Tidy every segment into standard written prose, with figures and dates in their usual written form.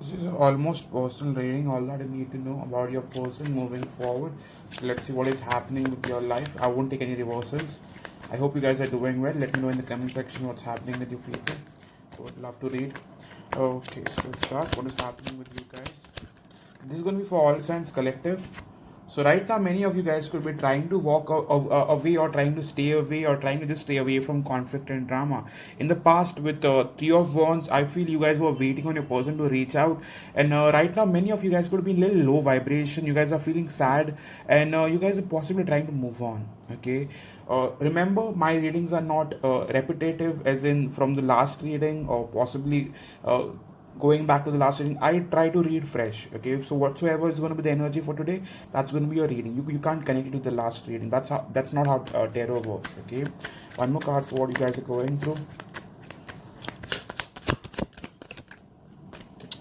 This is almost personal reading, all that you need to know about your person moving forward. So let's see what is happening with your life. I won't take any reversals. I hope you guys are doing well. Let me know in the comment section what's happening with you people. I would love to read. Okay, so let's start. What is happening with you guys? This is going to be for all signs collective. So right now, many of you guys could be trying to walk away, or trying to stay away, or trying to just stay away from conflict and drama. In the past, with Three of Wands, I feel you guys were waiting on your person to reach out. And right now, many of you guys could be in little low vibration. You guys are feeling sad, and you guys are possibly trying to move on. Okay. Remember, my readings are not repetitive, as in from the last reading, or possibly going back to the last reading. I try to read fresh. Okay, so whatsoever is going to be the energy for today, that's going to be your reading. You can't connect it to the last reading. That's not how tarot works. Okay, one more card for what you guys are going through.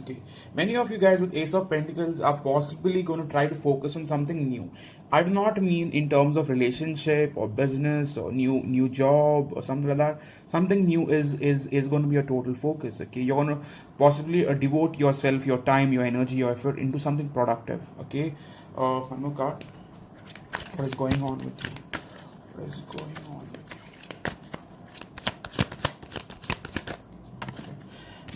Okay, many of you guys with Ace of Pentacles are possibly going to try to focus on something new. I do not mean in terms of relationship or business or new job or something like that. Something new is going to be a total focus. Okay, you're going to possibly devote yourself, your time, your energy, your effort into something productive. Okay, one more card. What is going on with you? What is going on with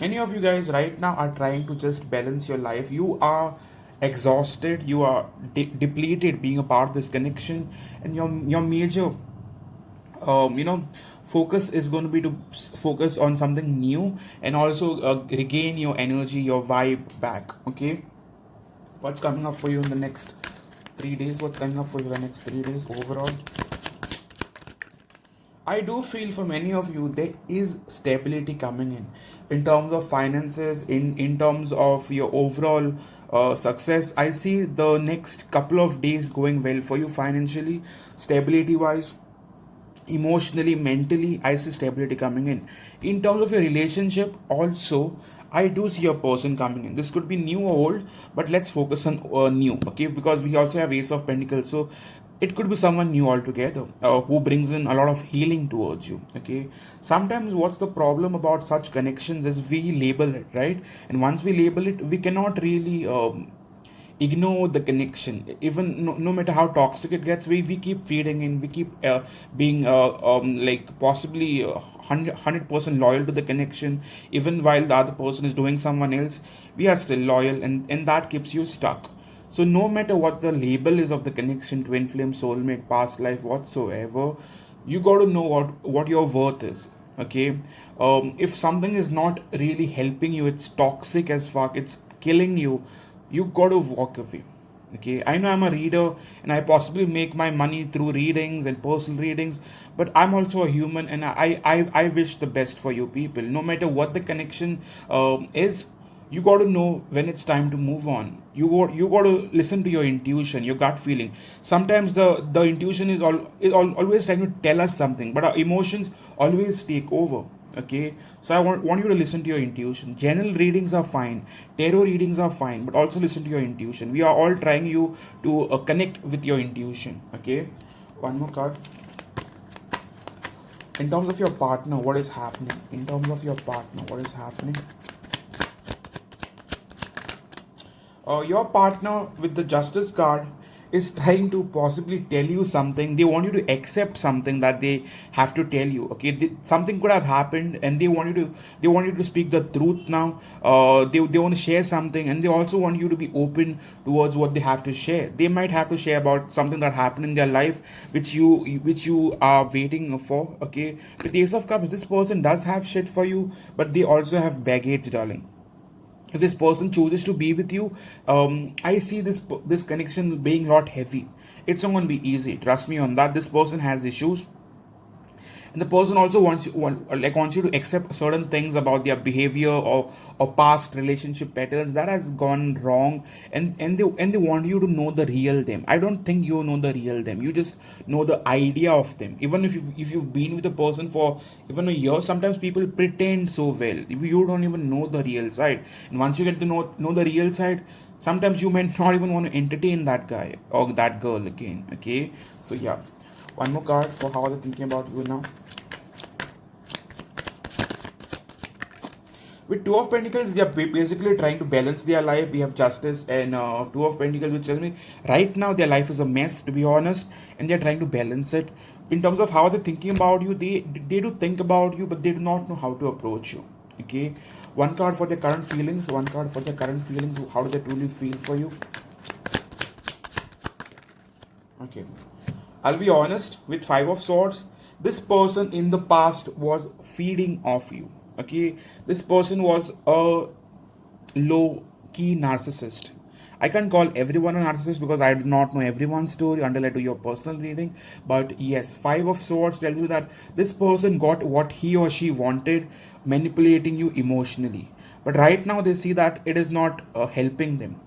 you? Many of you guys right now are trying to just balance your life. You are exhausted, you are depleted being a part of this connection, and your major you know focus is going to be to focus on something new, and also regain your energy, your vibe back. Okay, what's coming up for you in the next 3 days? What's coming up for you in the next 3 days overall? I do feel for many of you there is stability coming in terms of finances, in terms of your overall success. I see the next couple of days going well for you financially, stability wise, emotionally, mentally. I see stability coming in terms of your relationship also. I do see a person coming in. This could be new or old, but let's focus on new. Okay, because we also have Ace of Pentacles, so it could be someone new altogether, who brings in a lot of healing towards you. Okay, sometimes what's the problem about such connections is we label it, right? And once we label it, we cannot really ignore the connection. Even no matter how toxic it gets, we keep feeding in, we keep being like possibly 100% loyal to the connection. Even while the other person is doing someone else, we are still loyal, and that keeps you stuck. So no matter what the label is of the connection, twin flame, soulmate, past life, whatsoever, you got to know what your worth is. Okay, if something is not really helping you, it's toxic as fuck, it's killing you, you got to walk away. Okay, I know I'm a reader and I possibly make my money through readings and personal readings, but I'm also a human, and I wish the best for you people. No matter what the connection is, you got to know when it's time to move on. You got to listen to your intuition, your gut feeling. Sometimes the intuition always trying to tell us something, but our emotions always take over. Okay, so I want you to listen to your intuition. General readings are fine, tarot readings are fine, but also listen to your intuition. We are all trying you to connect with your intuition. Okay, one more card. In terms of your partner, what is happening? In terms of your partner, what is happening? Your partner with the justice card is trying to possibly tell you something. They want you to accept something that they have to tell you. Okay, something could have happened, and they want you to speak the truth now. They want to share something, and they also want you to be open towards what they have to share. They might have to share about something that happened in their life, which you are waiting for. Okay, with the Ace of Cups, this person does have shit for you, but they also have baggage, darling. If this person chooses to be with you, I see this connection being a lot heavy. It's not going to be easy, trust me on that. This person has issues, and the person also wants you to accept certain things about their behavior, or past relationship patterns that has gone wrong, and they want you to know the real them. I don't think you know the real them. You just know the idea of them. Even if you've been with a person for even a year, sometimes people pretend so well. You don't even know the real side, and once you get to know the real side, sometimes you might not even want to entertain that guy or that girl again. Okay, so yeah, one more card for how they're thinking about you now. With Two of Pentacles, they are basically trying to balance their life. We have Justice and Two of Pentacles, which tells me right now their life is a mess, to be honest, and they're trying to balance it. In terms of how they're thinking about you, they do think about you, but they do not know how to approach you. Okay, one card for their current feelings, one card for their current feelings. How do they truly feel for you? Okay, I'll be honest, with Five of Swords, this person in the past was feeding off you. Okay, this person was a low key narcissist. I can't call everyone a narcissist because I do not know everyone's story until I do your personal reading. But yes, Five of Swords tells you that this person got what he or she wanted, manipulating you emotionally. But right now, they see that it is not helping them.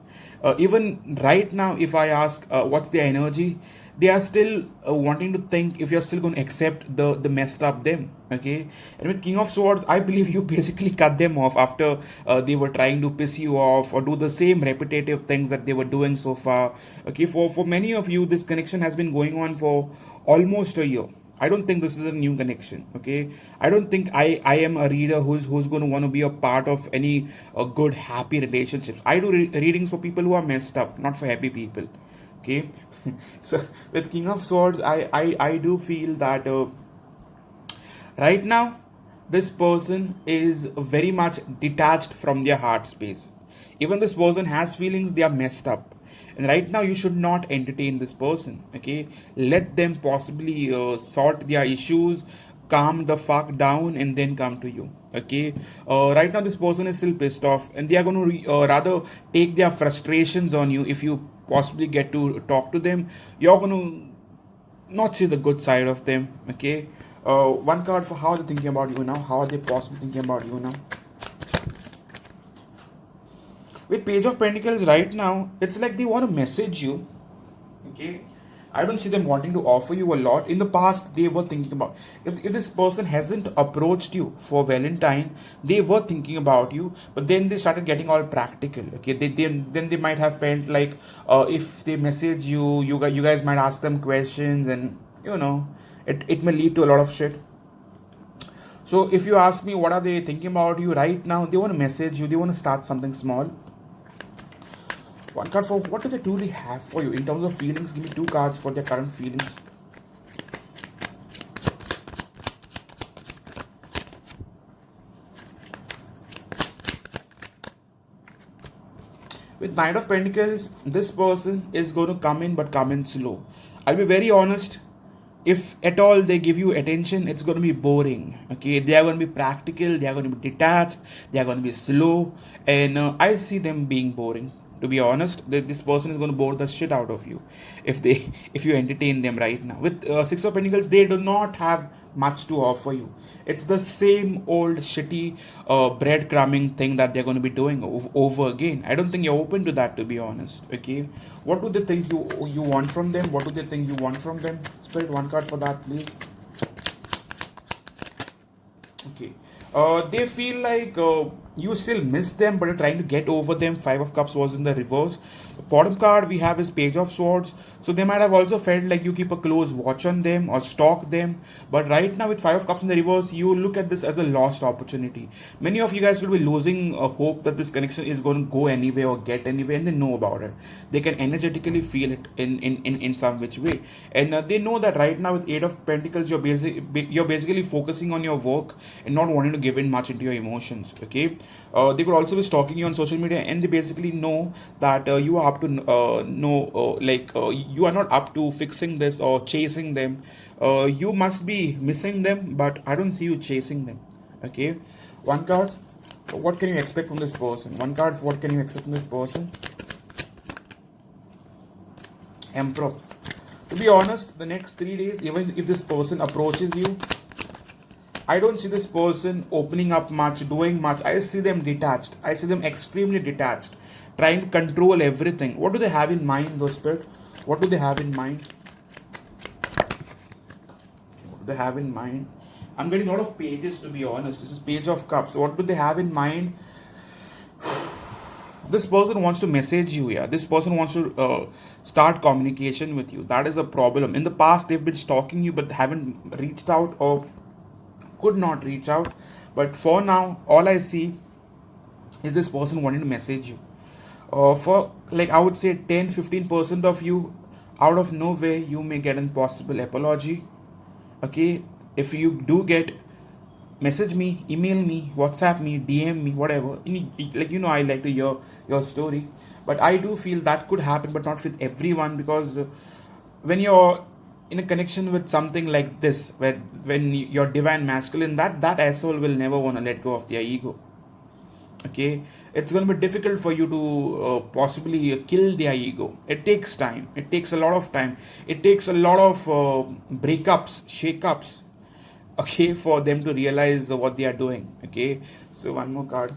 Even right now, if I ask what's their energy, they are still wanting to think if you're still going to accept the messed up them. Okay, and with King of Swords, I believe you basically cut them off after they were trying to piss you off or do the same repetitive things that they were doing so far. Okay, for many of you, this connection has been going on for almost a year. I don't think this is a new connection. Okay, I don't think I am a reader who's going to want to be a part of any good happy relationships. I do readings for people who are messed up, not for happy people. Okay, so with King of Swords, I do feel that right now this person is very much detached from their heart space. Even this person has feelings, they are messed up, and right now you should not entertain this person. Okay, let them possibly sort their issues, calm the fuck down, and then come to you. Okay, right now this person is still pissed off, and they are going to rather take their frustrations on you. If you possibly get to talk to them, you're going to not see the good side of them. Okay, one card for how they're thinking about you now. How are they possibly thinking about you now? With Page of Pentacles right now, it's like they want to message you. Okay, I don't see them wanting to offer you a lot. In the past, they were thinking about, if this person hasn't approached you for Valentine, they were thinking about you, but then they started getting all practical. Okay, then they might have felt like if they message you, you guys might ask them questions, and it may lead to a lot of shit. So if you ask me what are they thinking about you right now, they want to message you, they want to start something small. One card for what do they truly have for you in terms of feelings. Give me two cards for their current feelings. With Knight of Pentacles, this person is going to come in, but come in slow. I'll be very honest. If at all they give you attention, it's going to be boring. Okay, they are going to be practical, they are going to be detached, they are going to be slow, and I see them being boring. To be honest, this person is going to bore the shit out of you if you entertain them right now. With Six of Pentacles, they do not have much to offer you. It's the same old shitty breadcrumbing thing that they're going to be doing over again. I don't think you're open to that, to be honest. Okay, what do they think you want from them? What do they think you want from them? Spirit, one card for that, please. Okay. They feel like you still miss them, but you're trying to get over them. Five of Cups was in the reverse. The bottom card we have is Page of Swords. So they might have also felt like you keep a close watch on them or stalk them. But right now with Five of Cups in the reverse, you look at this as a lost opportunity. Many of you guys will be losing hope that this connection is going to go anywhere or get anywhere, and they know about it. They can energetically feel it in some which way. And they know that right now with Eight of Pentacles, you're basically focusing on your work and not wanting to give in much into your emotions. Okay, they could also be stalking you on social media, and they basically know that you are up to you are not up to fixing this or chasing them. You must be missing them, but I don't see you chasing them. Okay, one card. What can you expect from this person? One card. What can you expect from this person? Emperor. To be honest, the next 3 days, even if this person approaches you, I don't see this person opening up much, doing much. I see them detached. I see them extremely detached, trying to control everything. What do they have in mind, though, Spirit? What do they have in mind? What do they have in mind? I'm getting a lot of pages, to be honest. This is Page of Cups. What do they have in mind? This person wants to message you. Yeah, this person wants to start communication with you. That is a problem. In the past, they've been stalking you, but haven't reached out or could not reach out. But for now, all I see is this person wanting to message you? For like I would say 10-15% of you, out of nowhere you may get an possible apology. Okay, if you do get, message me, email me, WhatsApp me, DM me, whatever. Like I like to hear your story, but I do feel that could happen, but not with everyone, because when you're in a connection with something like this, where when you're divine masculine, that asshole will never want to let go of their ego. Okay, it's going to be difficult for you to possibly kill their ego. It takes time, it takes a lot of time, it takes a lot of breakups, shakeups, okay, for them to realize what they are doing. Okay, so one more card.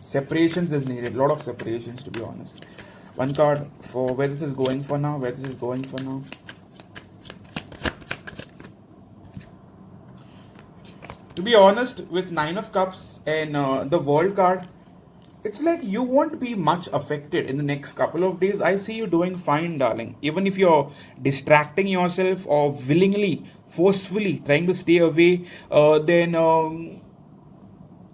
Separations is needed, a lot of separations, to be honest. One card for where this is going for now, where this is going for now. To be honest, with Nine of Cups and the World card, it's like you won't be much affected in the next couple of days. I see you doing fine, darling. Even if you're distracting yourself or willingly, forcefully trying to stay away, then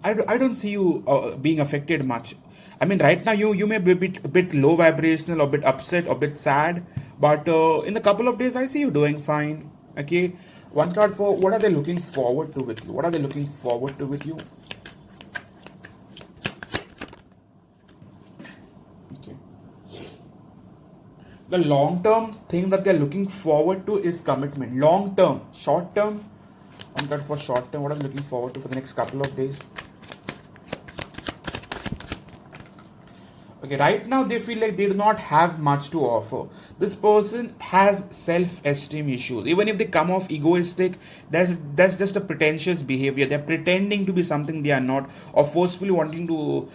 I don't see you being affected much. I mean, right now you may be a bit low vibrational, or a bit upset, or a bit sad, but in a couple of days I see you doing fine. Okay, one card for what are they looking forward to with you? What are they looking forward to with you? Okay, the long term thing that they're looking forward to is commitment. Long term, short term. One card for short term. What are they looking forward to for the next couple of days? Okay, right now they feel like they do not have much to offer. This person has self-esteem issues. Even if they come off egoistic, that's just a pretentious behavior. They're pretending to be something they are not, or forcefully wanting to,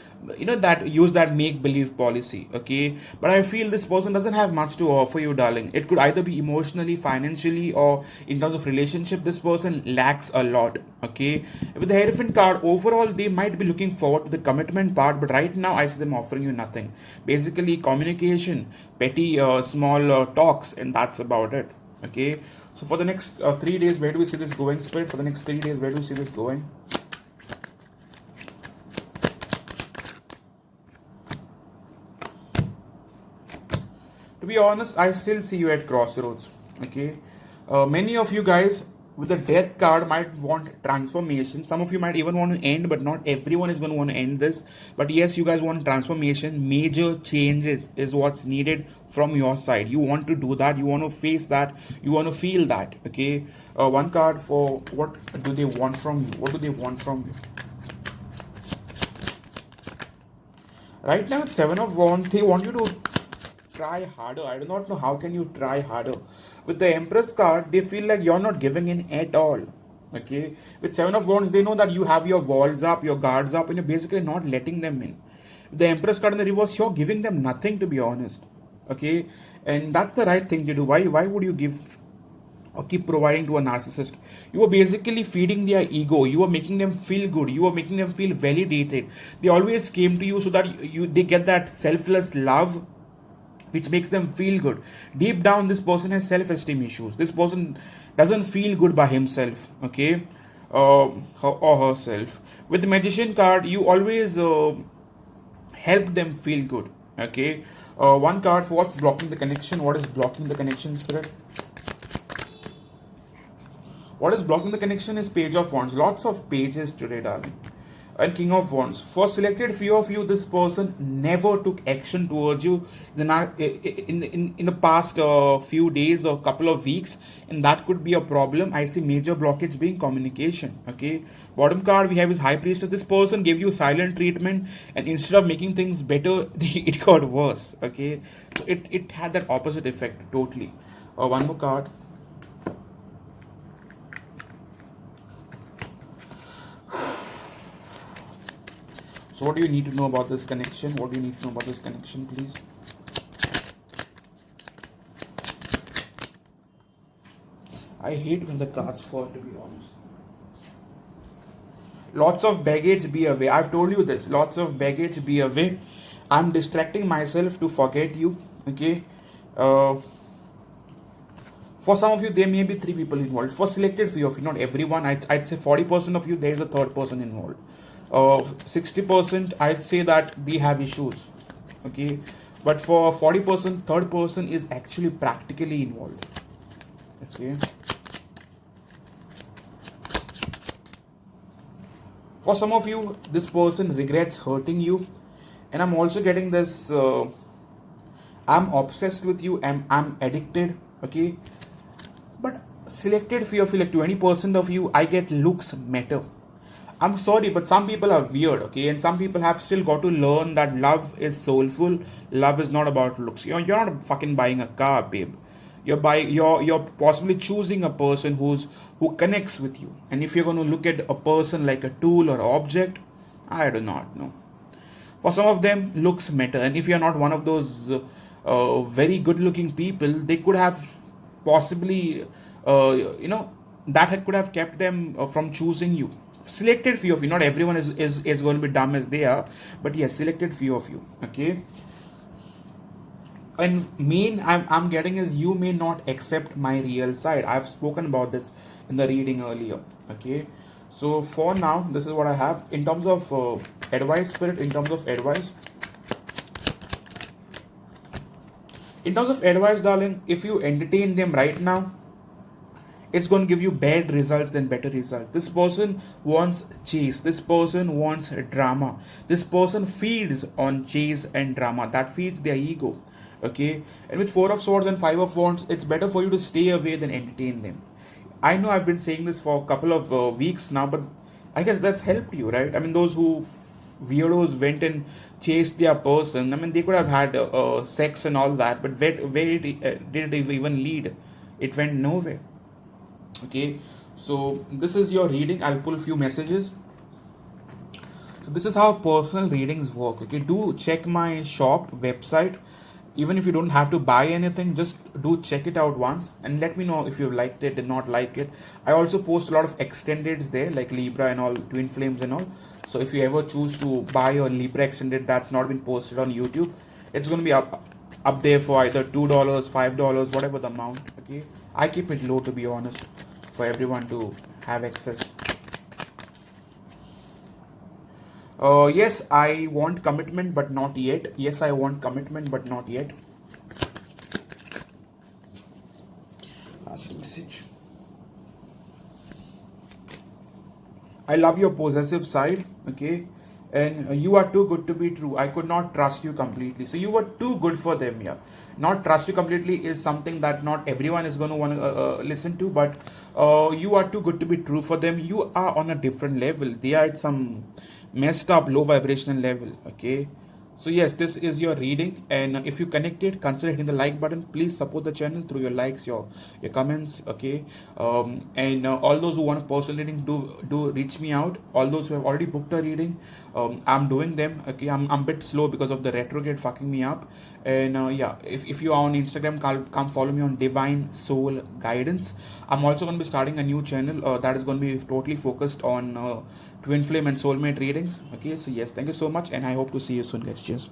that use that make-believe policy. Okay, but I feel this person doesn't have much to offer you, darling. It could either be emotionally, financially, or in terms of relationship. This person lacks a lot. Okay, with the Hierophant card, overall they might be looking forward to the commitment part, but right now I see them offering you nothing. Basically communication, petty small talks, and that's about it. Okay, so for the next 3 days, where do we see this going, Spirit? For the next 3 days, where do we see this going? To be honest, I still see you at crossroads. Okay, many of you guys with the death card might want transformation. Some of you might even want to end, but not everyone is going to want to end this. But yes, you guys want transformation. Major changes is what's needed from your side. You want to do that. You want to face that. You want to feel that. Okay, one card for what do they want from you? What do they want from you? Right now, it's Seven of Wands. They want you to try harder. I do not know how can you try harder. With the Empress card, they feel like you're not giving in at all. Okay. With Seven of Wands, they know that you have your walls up, your guards up, and you're basically not letting them in. With the Empress card in the reverse, you're giving them nothing, to be honest. Okay. And that's the right thing to do. Why would you give or keep providing to a narcissist? You are basically feeding their ego. You are making them feel good. You are making them feel validated. They always came to you so that they get that selfless love which makes them feel good. Deep down, this person has self-esteem issues. This person doesn't feel good by himself, okay, or herself. With the Magician card, you always help them feel good, okay. One card for what's blocking the connection. What is blocking the connection, Spirit? What is blocking the connection is Page of Wands. Lots of pages today, darling. And King of Wands. For selected few of you, this person never took action towards you in the past few days or couple of weeks, and that could be a problem. I see major blockage being communication. Okay. Bottom card we have is High Priestess. This person gave you silent treatment, and instead of making things better, it got worse. Okay. So it had that opposite effect totally. One more card. So what do you need to know about this connection? What do you need to know about this connection, please? I hate when the cards fall, to be honest. Lots of baggage, be away. I've told you this. Lots of baggage, be away. I'm distracting myself to forget you. Okay. For some of you, there may be 3 people involved. For selected few of you, not everyone. I'd say 40% of you, there is a third person involved. 60% I'd say that they have issues. Okay, but for 40%, third person is actually practically involved. Okay, for some of you, this person regrets hurting you, and I'm also getting this. I'm obsessed with you. I'm addicted. Okay, but selected few of you, like 20% of you, I get looks matter. I'm sorry, but some people are weird, okay? And some people have still got to learn that love is soulful. Love is not about looks. You're not fucking buying a car, babe. You're possibly choosing a person who connects with you. And if you're going to look at a person like a tool or object, I do not know. For some of them, looks matter, and if you're not one of those very good-looking people, they could have possibly, you know, could have kept them from choosing you. Selected few of you. Not everyone is going to be dumb as they are, but yes, selected few of you. Okay. And main I'm getting is you may not accept my real side. I've spoken about this in the reading earlier. Okay, so for now this is what I have in terms of advice, spirit. In terms of advice, darling, if you entertain them right now, it's going to give you bad results than better results. This person wants chase. This person wants drama. This person feeds on chase and drama. That feeds their ego. Okay, and with Four of Swords and Five of Wands, it's better for you to stay away than entertain them. I know I've been saying this for a couple of weeks now, but I guess that's helped you, right? I mean, those who weirdos went and chased their person. I mean, they could have had sex and all that, but did it even lead? It went nowhere. Okay, so this is your reading. I'll pull a few messages. So this is how personal readings work. Okay, do check my shop website. Even if you don't have to buy anything, just do check it out once and let me know if you liked it, did not like it. I also post a lot of extendeds there, like Libra and all, twin flames and all. So if you ever choose to buy a Libra extended that's not been posted on YouTube, it's going to be up there for either $2, $5, whatever the amount. Okay, I keep it low, to be honest, for everyone to have access. Yes, I want commitment, but not yet. Yes, I want commitment, but not yet. Last message. I love your possessive side, okay? And you are too good to be true. I could not trust you completely. So you were too good for them, yeah. Not trust you completely is something that not everyone is going to want to listen to, but you are too good to be true for them. You are on a different level. They are at some messed up low vibrational level, okay? So yes, this is your reading, and if you connected, consider hitting the like button. Please support the channel through your likes, your comments, okay? And all those who want a personal reading, do reach me out. All those who have already booked a reading, I'm doing them. Okay, I'm a bit slow because of the retrograde fucking me up. And yeah, if you are on Instagram, come follow me on Divine Soul Guidance. I'm also going to be starting a new channel that is going to be totally focused on twin flame and soulmate readings. Okay, so yes, thank you so much, and I hope to see you soon, guys. Cheers.